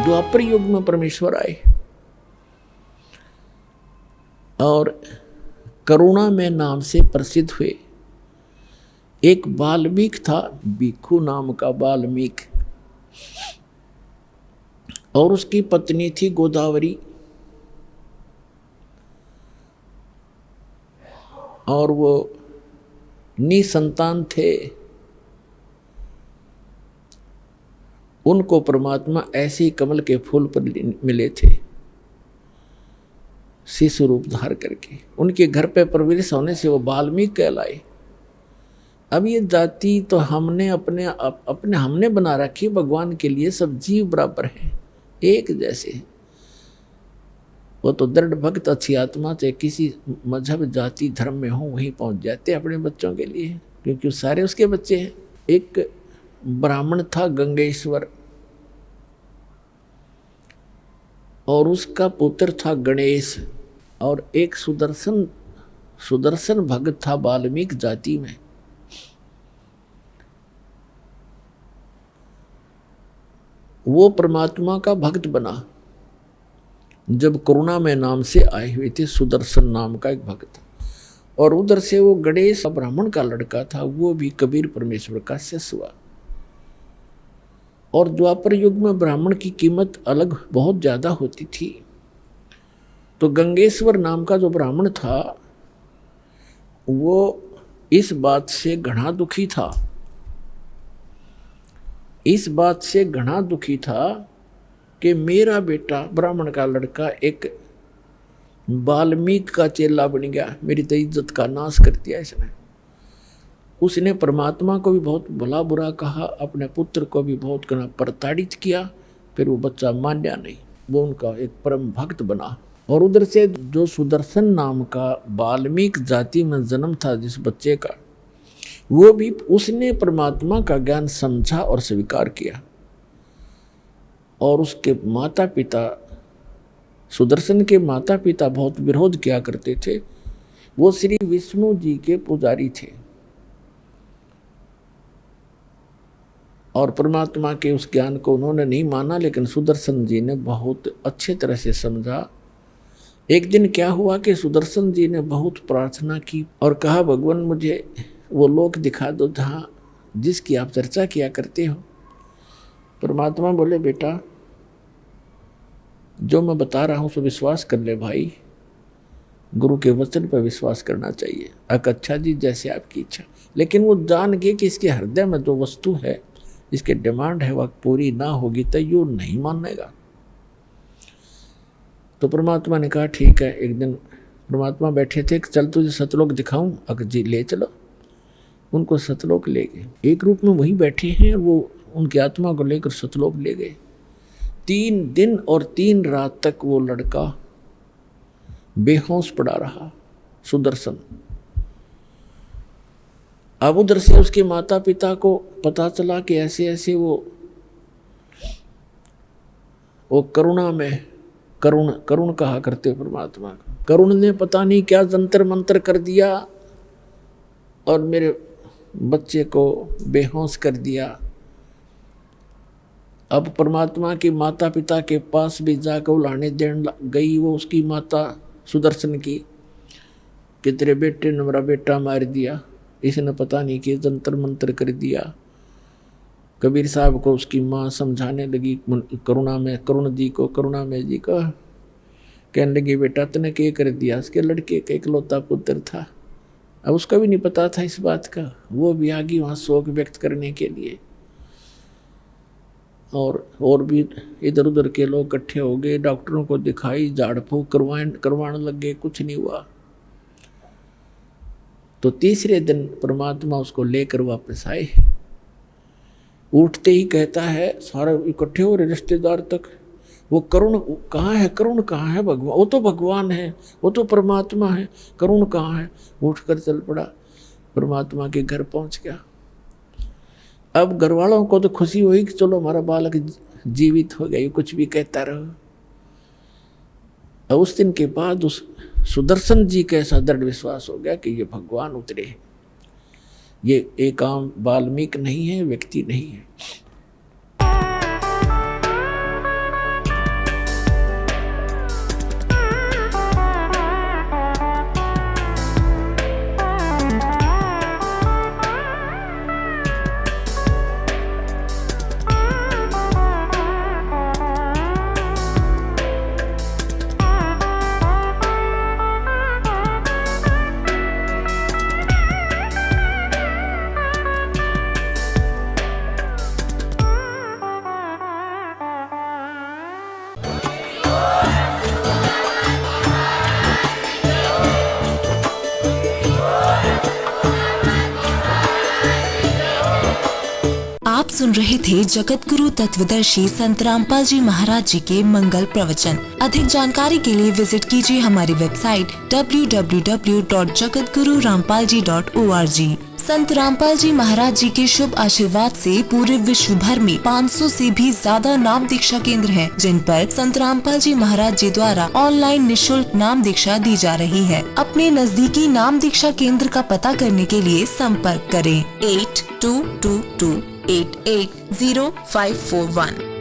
द्वापर युग में परमेश्वर आए और करुणा में नाम से प्रसिद्ध हुए। एक वाल्मीकि था, भिक्खु नाम का वाल्मीकि, और उसकी पत्नी थी गोदावरी, और वो निसंतान थे। उनको परमात्मा ऐसे ही कमल के फूल पर मिले थे, शिशु रूप धार करके। उनके घर पे प्रवेश होने से वो वाल्मीकि कहलाए। अब ये जाति तो हमने हमने बना रखी, भगवान के लिए सब जीव बराबर हैं, एक जैसे हैं। वो तो दृढ़ भक्त अच्छी आत्मा से किसी मजहब जाति धर्म में हो वहीं पहुंच जाते अपने बच्चों के लिए, क्योंकि सारे उसके बच्चे हैं। एक ब्राह्मण था गंगेश्वर, और उसका पुत्र था गणेश, और एक सुदर्शन भक्त था वाल्मीकि जाति में। वो परमात्मा का भक्त बना जब करुणा में नाम से आए हुए थे, सुदर्शन नाम का एक भक्त। और उधर से वो गणेश ब्राह्मण का लड़का था, वो भी कबीर परमेश्वर का शिष्य हुआ। और द्वापर युग में ब्राह्मण की कीमत अलग बहुत ज्यादा होती थी। तो गंगेश्वर नाम का जो ब्राह्मण था वो इस बात से घना दुखी था, इस बात से घना दुखी था कि मेरा बेटा ब्राह्मण का लड़का एक वाल्मीकि का चेला बन गया, मेरी तो इज्जत का नाश कर दिया इसने। उसने परमात्मा को भी बहुत भला बुरा कहा, अपने पुत्र को भी बहुत प्रताड़ित किया। फिर वो बच्चा मान्या नहीं, वो उनका एक परम भक्त बना। और उधर से जो सुदर्शन नाम का वाल्मीकि जाति में जन्म था जिस बच्चे का, वो भी उसने परमात्मा का ज्ञान समझा और स्वीकार किया। और उसके माता पिता, सुदर्शन के माता पिता बहुत विरोध किया करते थे। वो श्री विष्णु जी के पुजारी थे और परमात्मा के उस ज्ञान को उन्होंने नहीं माना, लेकिन सुदर्शन जी ने बहुत अच्छे तरह से समझा। एक दिन क्या हुआ कि सुदर्शन जी ने बहुत प्रार्थना की और कहा, भगवान मुझे वो लोक दिखा दो जहाँ जिसकी आप चर्चा किया करते हो। परमात्मा बोले, बेटा जो मैं बता रहा हूँ सो विश्वास कर ले भाई, गुरु के वचन पर विश्वास करना चाहिए। अच्छा जी, जैसे आपकी इच्छा। लेकिन वो जान गए कि इसके हृदय में जो वस्तु है, इसके डिमांड है, वह पूरी ना होगी तो यू नहीं मानेगा। तो परमात्मा ने कहा ठीक है। एक दिन परमात्मा बैठे थे, चल तुझे सतलोक दिखाऊं। अगर जी ले चलो। उनको सतलोक ले गए। एक रूप में वहीं बैठे हैं, वो उनकी आत्मा को लेकर सतलोक ले गए। 3 दिन और 3 रात तक वो लड़का बेहोश पड़ा रहा, सुदर्शन। अब उधर से उसके माता पिता को पता चला कि ऐसे ऐसे वो करुणा में, करुण कहा करते परमात्मा का, करुण ने पता नहीं क्या जंतर मंत्र कर दिया और मेरे बच्चे को बेहोश कर दिया। अब परमात्मा की माता पिता के पास भी जाकर उलाने देने गई वो उसकी माता सुदर्शन की, कि तेरे बेटे ने मेरा बेटा मार दिया, इसने पता नहीं कि जंतर मंत्र कर दिया। कबीर साहब को उसकी माँ समझाने लगी, करुणा में जी को कहने लगी, बेटा तूने क्या कर दिया? उसके लड़के का इकलौता पुत्र था। अब उसका भी नहीं पता था इस बात का, वो भी आ गई वहाँ शोक व्यक्त करने के लिए। और भी इधर उधर के लोग इकट्ठे हो गए, डॉक्टरों को दिखाई, झाड़ फूक करवाने लग गए, कुछ नहीं हुआ। तो तीसरे दिन परमात्मा उसको लेकर वापस आए। उठते ही कहता है, सारे इकट्ठे हो रहे रिश्तेदार तक, वो करुण कहाँ है? करुण कहाँ है? भगवान, वो तो भगवान है, वो तो परमात्मा है, करुण कहाँ है? उठकर चल पड़ा, परमात्मा के घर पहुंच गया। अब घर वालों को तो खुशी हुई कि चलो हमारा बालक जीवित हो गया, कुछ भी कहता रहो। अब उस दिन के बाद उस सुदर्शन जी का ऐसा दृढ़ विश्वास हो गया कि ये भगवान उतरे, ये एक आम वाल्मीकि नहीं है, व्यक्ति नहीं है। आप सुन रहे थे जगत गुरु तत्वदर्शी संत रामपाल जी महाराज जी के मंगल प्रवचन। अधिक जानकारी के लिए विजिट कीजिए हमारी वेबसाइट www.jagatgururampalji.org। संत रामपाल जी महाराज जी के शुभ आशीर्वाद से पूरे विश्व भर में 500 से भी ज्यादा नाम दीक्षा केंद्र हैं, जिन पर संत रामपाल जी महाराज जी द्वारा ऑनलाइन निशुल्क नाम दीक्षा दी जा रही है। अपने नजदीकी नाम दीक्षा केंद्र का पता करने के लिए संपर्क करें 8222880541।